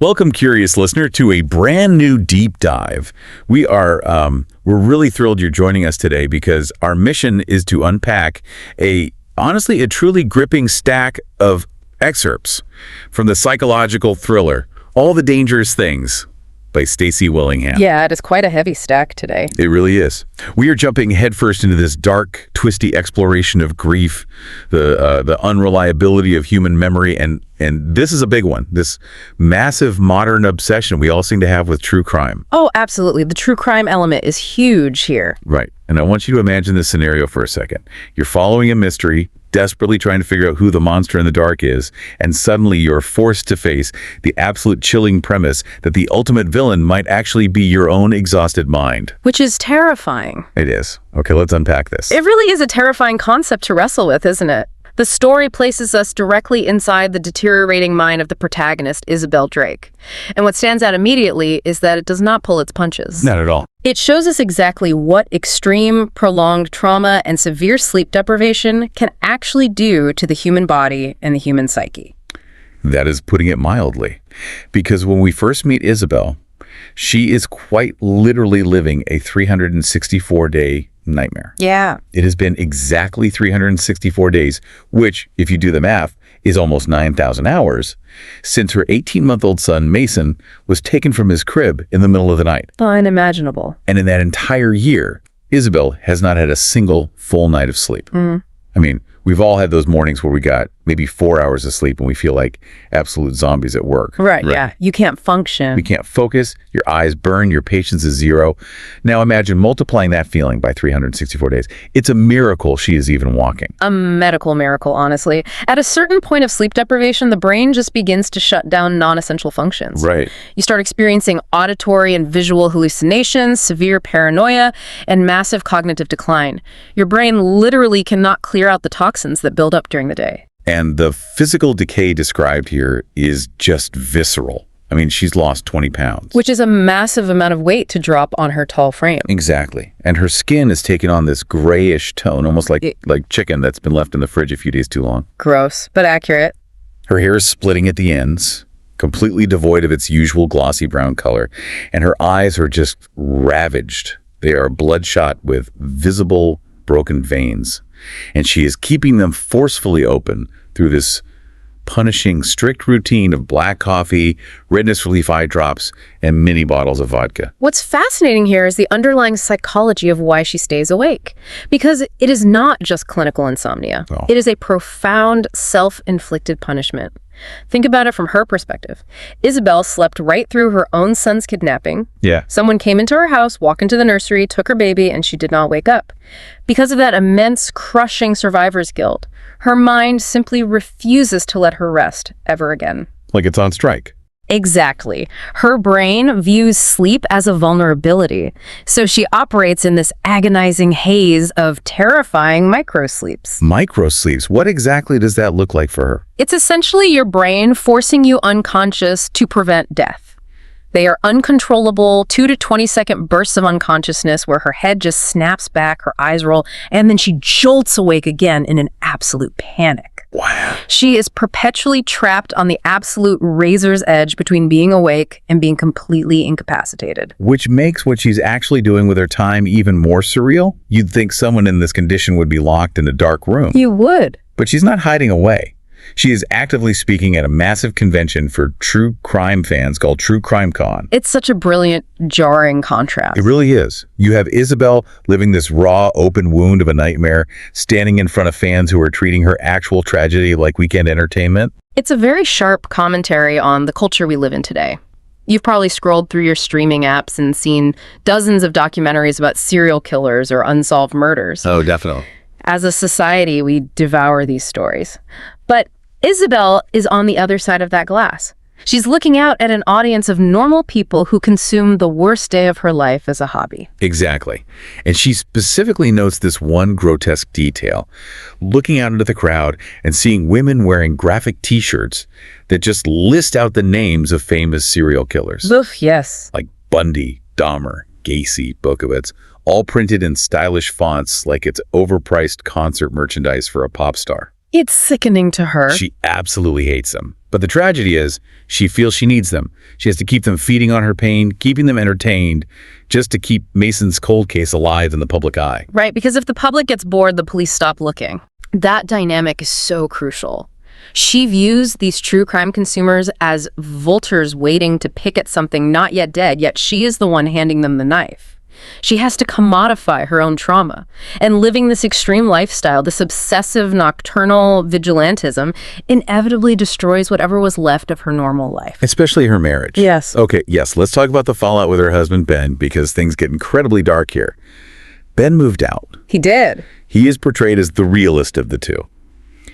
Welcome, curious listener, to a brand new deep dive. We're really thrilled you're joining us today because our mission is to unpack honestly, a truly gripping stack of excerpts from the psychological thriller, All the Dangerous Things by Stacy Willingham. Yeah, it is quite a heavy stack today. It really is. We are jumping headfirst into this dark, twisty exploration of grief, the unreliability of human memory, and this is a big one, this massive modern obsession we all seem to have with true crime. Oh, absolutely. The true crime element is huge here. Right. And I want you to imagine this scenario for a second. You're following a mystery, desperately trying to figure out who the monster in the dark is, and suddenly you're forced to face the absolute chilling premise that the ultimate villain might actually be your own exhausted mind. Which is terrifying. It is. Okay, let's unpack this. It really is a terrifying concept to wrestle with, isn't it? The story places us directly inside the deteriorating mind of the protagonist, Isabelle Drake. And what stands out immediately is that it does not pull its punches. Not at all. It shows us exactly what extreme, prolonged trauma and severe sleep deprivation can actually do to the human body and the human psyche. That is putting it mildly. Because when we first meet Isabelle, she is quite literally living a 364-day nightmare. Yeah. It has been exactly 364 days, which, if you do the math, is almost 9,000 hours, since her 18-month-old son, Mason, was taken from his crib in the middle of the night. Unimaginable. And in that entire year, Isabelle has not had a single full night of sleep. I mean, we've all had those mornings where we got maybe 4 hours of sleep and we feel like absolute zombies at work. Right, yeah. You can't function. We can't focus, your eyes burn, your patience is zero. Now imagine multiplying that feeling by 364 days. It's a miracle she is even walking. A medical miracle, honestly. At a certain point of sleep deprivation, the brain just begins to shut down non-essential functions. Right. You start experiencing auditory and visual hallucinations, severe paranoia, and massive cognitive decline. Your brain literally cannot clear out the toxins that build up during the day. And the physical decay described here is just visceral. I mean, she's lost 20 pounds. Which is a massive amount of weight to drop on her tall frame. Exactly. And her skin has taken on this grayish tone, almost like chicken that's been left in the fridge a few days too long. Gross, but accurate. Her hair is splitting at the ends, completely devoid of its usual glossy brown color. And her eyes are just ravaged. They are bloodshot with visible broken veins. And she is keeping them forcefully open through this punishing, strict routine of black coffee, redness relief eye drops, and mini bottles of vodka. What's fascinating here is the underlying psychology of why she stays awake. Because it is not just clinical insomnia. Oh. It is a profound self-inflicted punishment. Think about it from her perspective. Isabelle slept right through her own son's kidnapping. Yeah. Someone came into her house, walked into the nursery, took her baby, and she did not wake up. Because of that immense, crushing survivor's guilt, her mind simply refuses to let her rest ever again. Like it's on strike. Exactly. Her brain views sleep as a vulnerability, so she operates in this agonizing haze of terrifying microsleeps. Microsleeps. What exactly does that look like for her? It's essentially your brain forcing you unconscious to prevent death. They are uncontrollable 2 to 20-second bursts of unconsciousness where her head just snaps back, her eyes roll, and then she jolts awake again in an absolute panic. Wow. She is perpetually trapped on the absolute razor's edge between being awake and being completely incapacitated. Which makes what she's actually doing with her time even more surreal. You'd think someone in this condition would be locked in a dark room. You would. But she's not hiding away. She is actively speaking at a massive convention for true crime fans called True Crime Con. It's such a brilliant, jarring contrast. It really is. You have Isabelle living this raw, open wound of a nightmare, standing in front of fans who are treating her actual tragedy like weekend entertainment. It's a very sharp commentary on the culture we live in today. You've probably scrolled through your streaming apps and seen dozens of documentaries about serial killers or unsolved murders. Oh, definitely. As a society, we devour these stories. But Isabelle is on the other side of that glass. She's looking out at an audience of normal people who consume the worst day of her life as a hobby. Exactly. And she specifically notes this one grotesque detail, looking out into the crowd and seeing women wearing graphic t-shirts that just list out the names of famous serial killers. Oof, yes. Like Bundy, Dahmer, Gacy, Bokovitz, all printed in stylish fonts like it's overpriced concert merchandise for a pop star. It's sickening to her. She absolutely hates them. But the tragedy is, she feels she needs them. She has to keep them feeding on her pain, keeping them entertained, just to keep Mason's cold case alive in the public eye. Right, because if the public gets bored, the police stop looking. That dynamic is so crucial. She views these true crime consumers as vultures waiting to pick at something not yet dead, yet she is the one handing them the knife. She has to commodify her own trauma. And living this extreme lifestyle, this obsessive nocturnal vigilantism, inevitably destroys whatever was left of her normal life. Especially her marriage. Yes. Okay, yes, let's talk about the fallout with her husband, Ben, because things get incredibly dark here. Ben moved out. He did. He is portrayed as the realist of the two.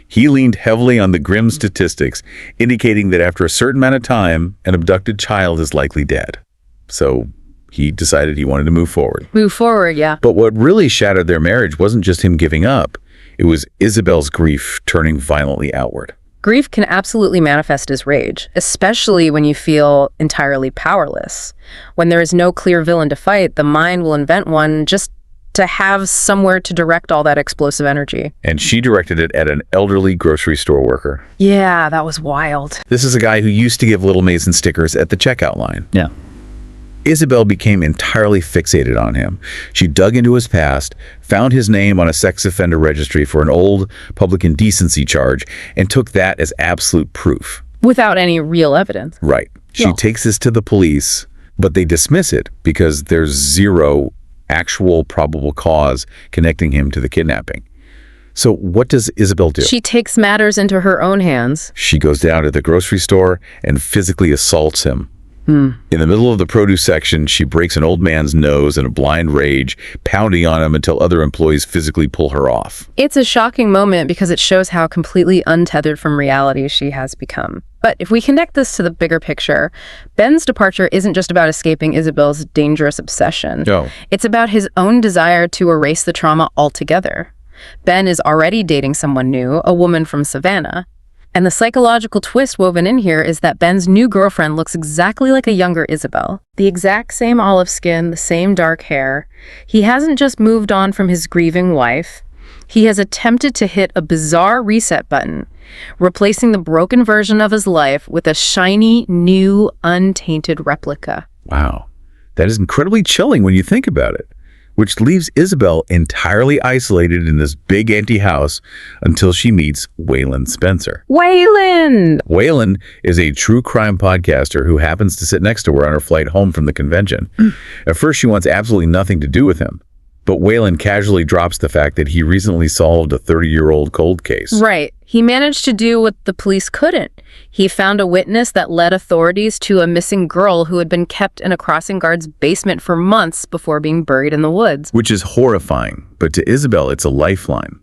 He leaned heavily on the grim statistics, indicating that after a certain amount of time, an abducted child is likely dead. So he decided he wanted to move forward. Move forward, yeah. But what really shattered their marriage wasn't just him giving up. It was Isabelle's grief turning violently outward. Grief can absolutely manifest as rage, especially when you feel entirely powerless. When there is no clear villain to fight, the mind will invent one just to have somewhere to direct all that explosive energy. And she directed it at an elderly grocery store worker. Yeah, that was wild. This is a guy who used to give Little Mason stickers at the checkout line. Yeah. Isabelle became entirely fixated on him. She dug into his past, found his name on a sex offender registry for an old public indecency charge, and took that as absolute proof. Without any real evidence. Right. She Yeah. takes this to the police, but they dismiss it because there's zero actual probable cause connecting him to the kidnapping. So what does Isabelle do? She takes matters into her own hands. She goes down to the grocery store and physically assaults him. In the middle of the produce section, she breaks an old man's nose in a blind rage, pounding on him until other employees physically pull her off. It's a shocking moment because it shows how completely untethered from reality she has become. But if we connect this to the bigger picture, Ben's departure isn't just about escaping Isabelle's dangerous obsession. No. It's about his own desire to erase the trauma altogether. Ben is already dating someone new, a woman from Savannah. And the psychological twist woven in here is that Ben's new girlfriend looks exactly like a younger Isabelle. The exact same olive skin, the same dark hair. He hasn't just moved on from his grieving wife. He has attempted to hit a bizarre reset button, replacing the broken version of his life with a shiny, new, untainted replica. Wow. That is incredibly chilling when you think about it, which leaves Isabelle entirely isolated in this big empty house until she meets Wayan Spencer. Wayan! Wayan is a true crime podcaster who happens to sit next to her on her flight home from the convention. At first, she wants absolutely nothing to do with him, but Wayan casually drops the fact that he recently solved a 30-year-old cold case. Right. He managed to do what the police couldn't. He found a witness that led authorities to a missing girl who had been kept in a crossing guard's basement for months before being buried in the woods. Which is horrifying, but to Isabelle, it's a lifeline.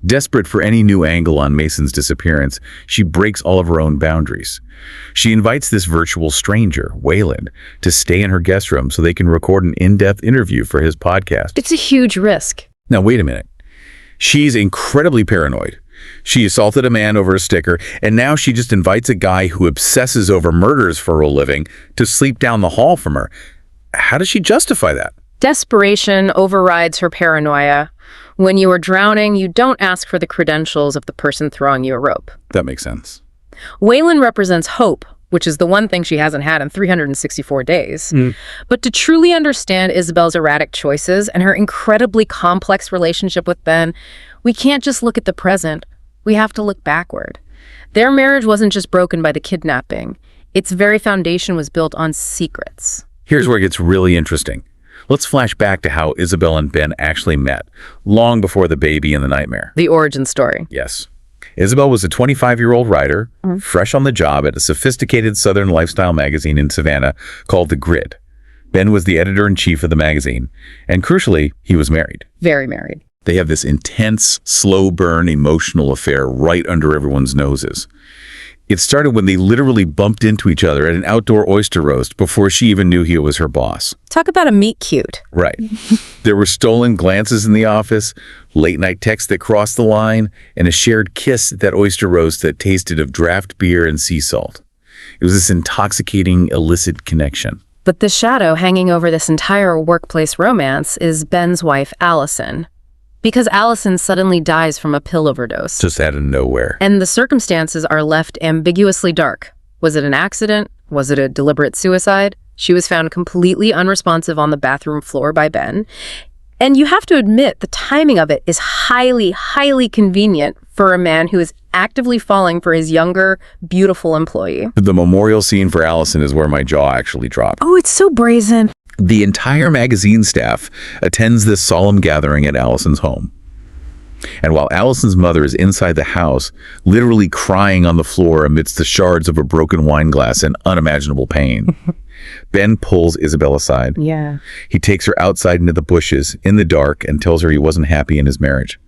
Desperate for any new angle on Mason's disappearance, she breaks all of her own boundaries. She invites this virtual stranger, Wayan, to stay in her guest room so they can record an in-depth interview for his podcast. It's a huge risk. Now, wait a minute. She's incredibly paranoid. She assaulted a man over a sticker, and now she just invites a guy who obsesses over murders for a living to sleep down the hall from her. How does she justify that? Desperation overrides her paranoia. When you are drowning, you don't ask for the credentials of the person throwing you a rope. That makes sense. Wayan represents hope, which is the one thing she hasn't had in 364 days. But to truly understand Isabelle's erratic choices and her incredibly complex relationship with Ben, we can't just look at the present. We have to look backward. Their marriage wasn't just broken by the kidnapping. Its very foundation was built on secrets. Here's where it gets really interesting. Let's flash back to how Isabelle and Ben actually met, long before the baby and the nightmare. The origin story. Yes. Isabelle was a 25-year-old writer, fresh on the job at a sophisticated Southern lifestyle magazine in Savannah called The Grid. Ben was the editor-in-chief of the magazine, and crucially, he was married. Very married. They have this intense, slow-burn emotional affair right under everyone's noses. It started when they literally bumped into each other at an outdoor oyster roast before she even knew he was her boss. Talk about a meet cute. Right. There were stolen glances in the office, late-night texts that crossed the line, and a shared kiss at that oyster roast that tasted of draft beer and sea salt. It was this intoxicating, illicit connection. But the shadow hanging over this entire workplace romance is Ben's wife, Allison. because Allison suddenly dies from a pill overdose. Just out of nowhere. And the circumstances are left ambiguously dark. Was it an accident? Was it a deliberate suicide? She was found completely unresponsive on the bathroom floor by Ben. And you have to admit, the timing of it is highly, highly convenient for a man who is actively falling for his younger, beautiful employee. The memorial scene for Allison is where my jaw actually dropped. Oh, it's so brazen. The entire magazine staff attends this solemn gathering at Allison's home. And while Allison's mother is inside the house, literally crying on the floor amidst the shards of a broken wine glass in unimaginable pain, Ben pulls Isabelle aside. Yeah. He takes her outside into the bushes in the dark and tells her he wasn't happy in his marriage.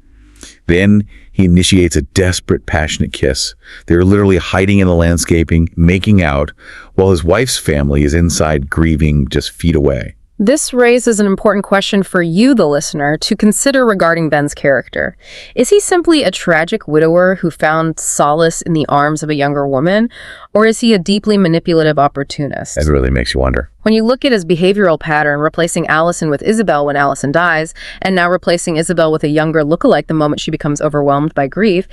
Then he initiates a desperate, passionate kiss. They're literally hiding in the landscaping, making out, while his wife's family is inside grieving just feet away. This raises an important question for you, the listener, to consider regarding Ben's character. Is he simply a tragic widower who found solace in the arms of a younger woman, or is he a deeply manipulative opportunist? That really makes you wonder. When you look at his behavioral pattern, replacing Allison with Isabelle when Allison dies, and now replacing Isabelle with a younger lookalike the moment she becomes overwhelmed by grief,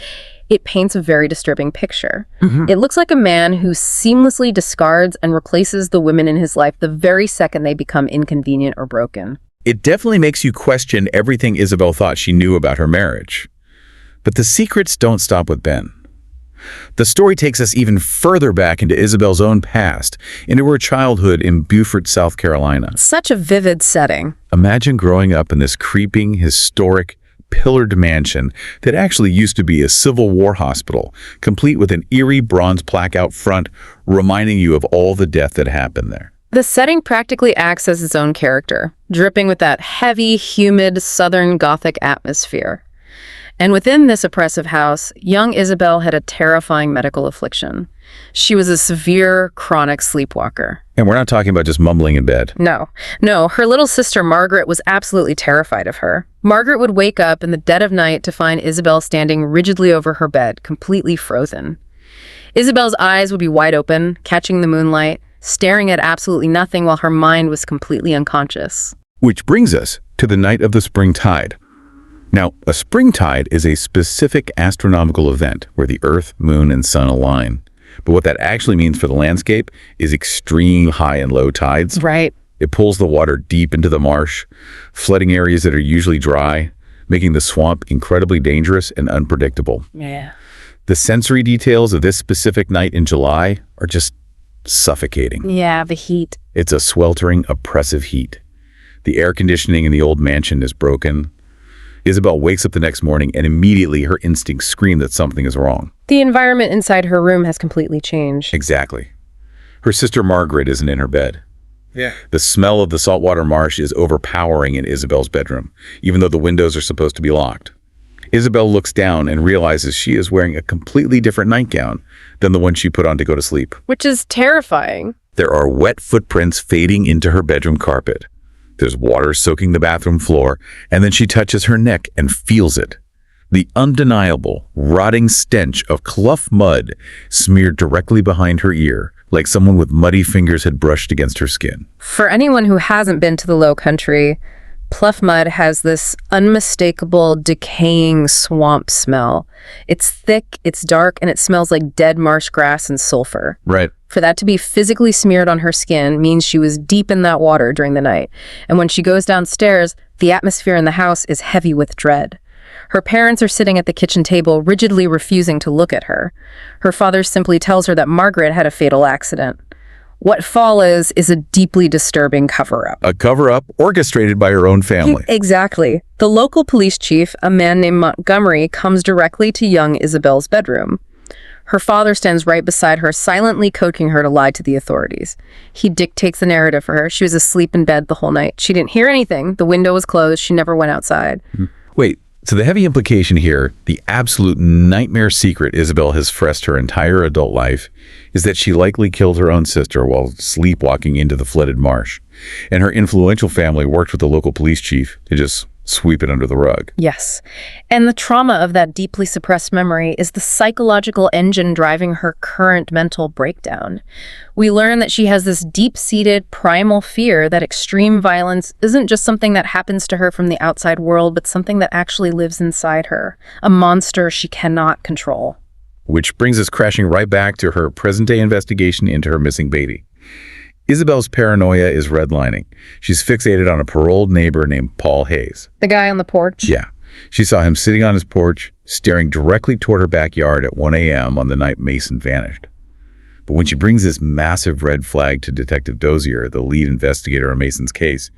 it paints a very disturbing picture. It looks like a man who seamlessly discards and replaces the women in his life the very second they become inconvenient or broken. It definitely makes you question everything Isabelle thought she knew about her marriage. But the secrets don't stop with Ben. The story takes us even further back into Isabelle's own past, into her childhood in Beaufort, South Carolina. Such a vivid setting. Imagine growing up in this creeping, historic, pillared mansion that actually used to be a Civil War hospital, complete with an eerie bronze plaque out front reminding you of all the death that happened there. The setting practically acts as its own character, dripping with that heavy, humid, Southern Gothic atmosphere. And within this oppressive house, young Isabelle had a terrifying medical affliction. She was a severe, chronic sleepwalker. And we're not talking about just mumbling in bed. No, her little sister Margaret was absolutely terrified of her. Margaret would wake up in the dead of night to find Isabelle standing rigidly over her bed, completely frozen. Isabelle's eyes would be wide open, catching the moonlight, staring at absolutely nothing while her mind was completely unconscious. Which brings us to the night of the spring tide. Now, a spring tide is a specific astronomical event where the Earth, Moon, and Sun align. But what that actually means for the landscape is extreme high and low tides. Right. It pulls the water deep into the marsh, flooding areas that are usually dry, making the swamp incredibly dangerous and unpredictable. Yeah. The sensory details of this specific night in July are just suffocating. Yeah, the heat. It's a sweltering, oppressive heat. The air conditioning in the old mansion is broken. Isabelle wakes up the next morning and immediately her instincts scream that something is wrong. The environment inside her room has completely changed. Exactly. Her sister Margaret isn't in her bed. Yeah. The smell of the saltwater marsh is overpowering in Isabelle's bedroom, even though the windows are supposed to be locked. Isabelle looks down and realizes she is wearing a completely different nightgown than the one she put on to go to sleep. Which is terrifying. There are wet footprints fading into her bedroom carpet. There's water soaking the bathroom floor, and then she touches her neck and feels it. The undeniable, rotting stench of clough mud smeared directly behind her ear, like someone with muddy fingers had brushed against her skin. For anyone who hasn't been to the Low Country, plough mud has this unmistakable, decaying swamp smell. It's thick, it's dark, and it smells like dead marsh grass and sulfur. Right. For that to be physically smeared on her skin means she was deep in that water during the night. And when she goes downstairs, the atmosphere in the house is heavy with dread. Her parents are sitting at the kitchen table, rigidly refusing to look at her. Her father simply tells her that Margaret had a fatal accident. What follows is a deeply disturbing cover-up. A cover-up orchestrated by her own family. Exactly. The local police chief, a man named Montgomery, comes directly to young Isabelle's bedroom. Her father stands right beside her, silently coaxing her to lie to the authorities. He dictates the narrative for her. She was asleep in bed the whole night. She didn't hear anything. The window was closed. She never went outside. Wait, so the heavy implication here, the absolute nightmare secret Isabelle has fessed her entire adult life, is that she likely killed her own sister while sleepwalking into the flooded marsh. And her influential family worked with the local police chief to just sweep it under the rug. Yes. And the trauma of that deeply suppressed memory is the psychological engine driving her current mental breakdown. We learn that she has this deep-seated primal fear that extreme violence isn't just something that happens to her from the outside world, but something that actually lives inside her, a monster she cannot control. Which brings us crashing right back to her present-day investigation into her missing baby. Isabelle's paranoia is redlining. She's fixated on a paroled neighbor named Paul Hayes. The guy on the porch? Yeah. She saw him sitting on his porch, staring directly toward her backyard at 1 a.m. on the night Mason vanished. But when she brings this massive red flag to Detective Dozier, the lead investigator on Mason's case,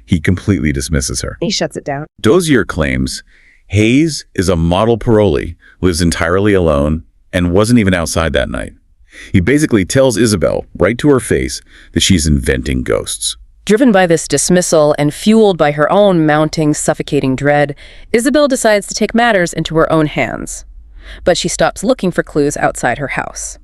he completely dismisses her. He shuts it down. Dozier claims Hayes is a model parolee, lives entirely alone, and wasn't even outside that night. He basically tells Isabelle, right to her face, that she's inventing ghosts. Driven by this dismissal and fueled by her own mounting, suffocating dread, Isabelle decides to take matters into her own hands. But she stops looking for clues outside her house.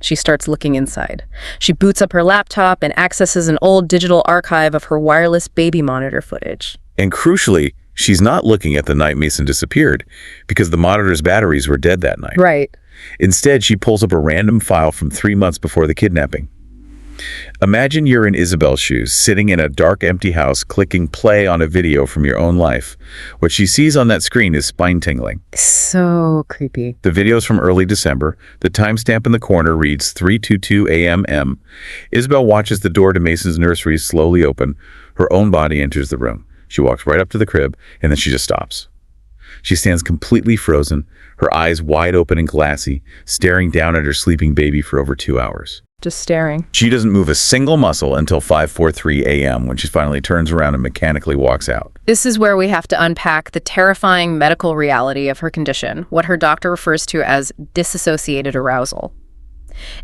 She starts looking inside. She boots up her laptop and accesses an old digital archive of her wireless baby monitor footage. And crucially, she's not looking at the night Mason disappeared, because the monitor's batteries were dead that night. Right. Instead, she pulls up a random file from 3 months before the kidnapping. Imagine you're in Isabelle's shoes, sitting in a dark, empty house, clicking play on a video from your own life. What she sees on that screen is spine-tingling. So creepy. The video's from early December. The timestamp in the corner reads 3:22 a.m. Isabelle watches the door to Mason's nursery slowly open. Her own body enters the room. She walks right up to the crib, and then she just stops. She stands completely frozen, her eyes wide open and glassy, staring down at her sleeping baby for over 2 hours. Just staring. She doesn't move a single muscle until 5:43 a.m. when she finally turns around and mechanically walks out. This is where we have to unpack the terrifying medical reality of her condition, what her doctor refers to as disassociated arousal.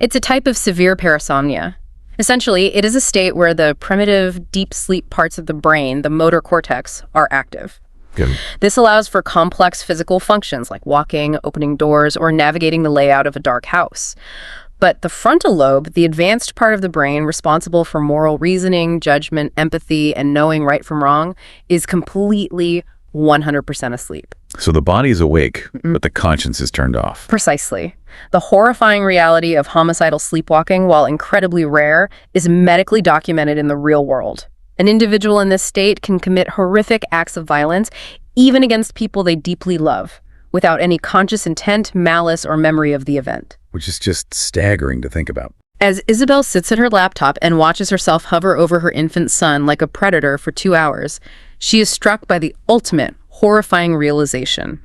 It's a type of severe parasomnia. Essentially, it is a state where the primitive, deep sleep parts of the brain, the motor cortex, are active. Good. This allows for complex physical functions like walking, opening doors, or navigating the layout of a dark house. But the frontal lobe, the advanced part of the brain responsible for moral reasoning, judgment, empathy, and knowing right from wrong, is completely 100% asleep. So the body is awake, but the conscience is turned off. Precisely. The horrifying reality of homicidal sleepwalking, while incredibly rare, is medically documented in the real world. An individual in this state can commit horrific acts of violence, even against people they deeply love, without any conscious intent, malice, or memory of the event. Which is just staggering to think about. As Isabelle sits at her laptop and watches herself hover over her infant son like a predator for 2 hours, she is struck by the ultimate, horrifying realization.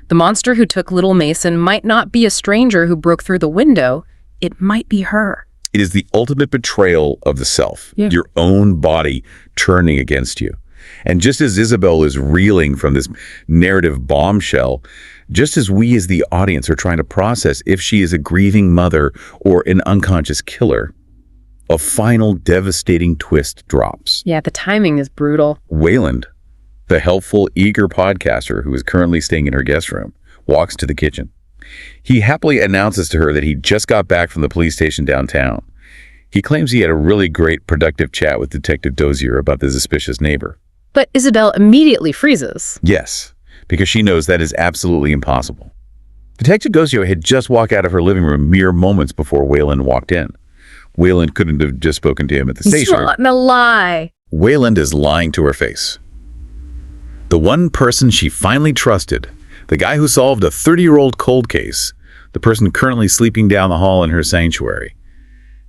The monster who took little Mason might not be a stranger who broke through the window. It might be her. It is the ultimate betrayal of the self, Yeah. your own body turning against you. And just as Isabelle is reeling from this narrative bombshell, just as we as the audience are trying to process if she is a grieving mother or an unconscious killer, a final devastating twist drops. Yeah, the timing is brutal. Wayland, the helpful, eager podcaster who is currently staying in her guest room, walks to the kitchen. He happily announces to her that he just got back from the police station downtown. He claims he had a really great, productive chat with Detective Dozier about the suspicious neighbor. But Isabelle immediately freezes. Yes, because she knows that is absolutely impossible. Detective Dozier had just walked out of her living room mere moments before Wayland walked in. Wayland couldn't have just spoken to him at the station. It's not a lie. Wayland is lying to her face. The one person she finally trusted, the guy who solved a 30-year-old cold case, the person currently sleeping down the hall in her sanctuary,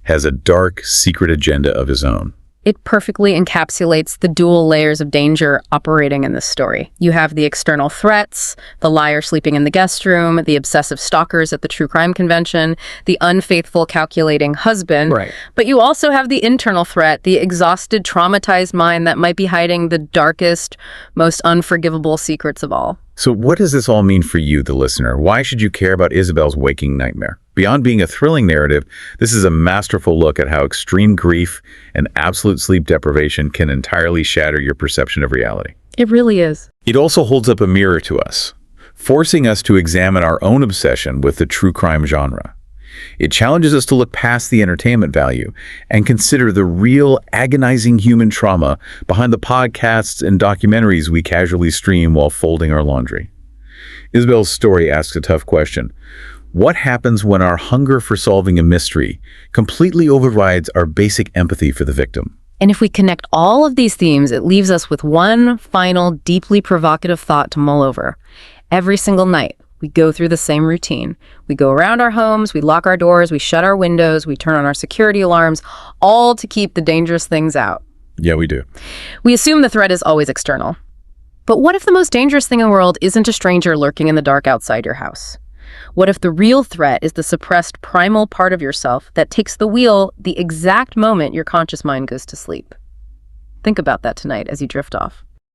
has a dark, secret agenda of his own. It perfectly encapsulates the dual layers of danger operating in this story. You have the external threats, the liar sleeping in the guest room, the obsessive stalkers at the true crime convention, the unfaithful, calculating husband. Right. But you also have the internal threat, the exhausted, traumatized mind that might be hiding the darkest, most unforgivable secrets of all. So what does this all mean for you, the listener? Why should you care about Isabelle's waking nightmare? Beyond being a thrilling narrative, this is a masterful look at how extreme grief and absolute sleep deprivation can entirely shatter your perception of reality. It really is. It also holds up a mirror to us, forcing us to examine our own obsession with the true crime genre. It challenges us to look past the entertainment value and consider the real agonizing human trauma behind the podcasts and documentaries we casually stream while folding our laundry. Isabelle's story asks a tough question. What happens when our hunger for solving a mystery completely overrides our basic empathy for the victim? And if we connect all of these themes, it leaves us with one final, deeply provocative thought to mull over. Every single night, we go through the same routine. We go around our homes, we lock our doors, we shut our windows, we turn on our security alarms, all to keep the dangerous things out. Yeah, we do. We assume the threat is always external. But what if the most dangerous thing in the world isn't a stranger lurking in the dark outside your house? What if the real threat is the suppressed primal part of yourself that takes the wheel the exact moment your conscious mind goes to sleep? Think about that tonight as you drift off.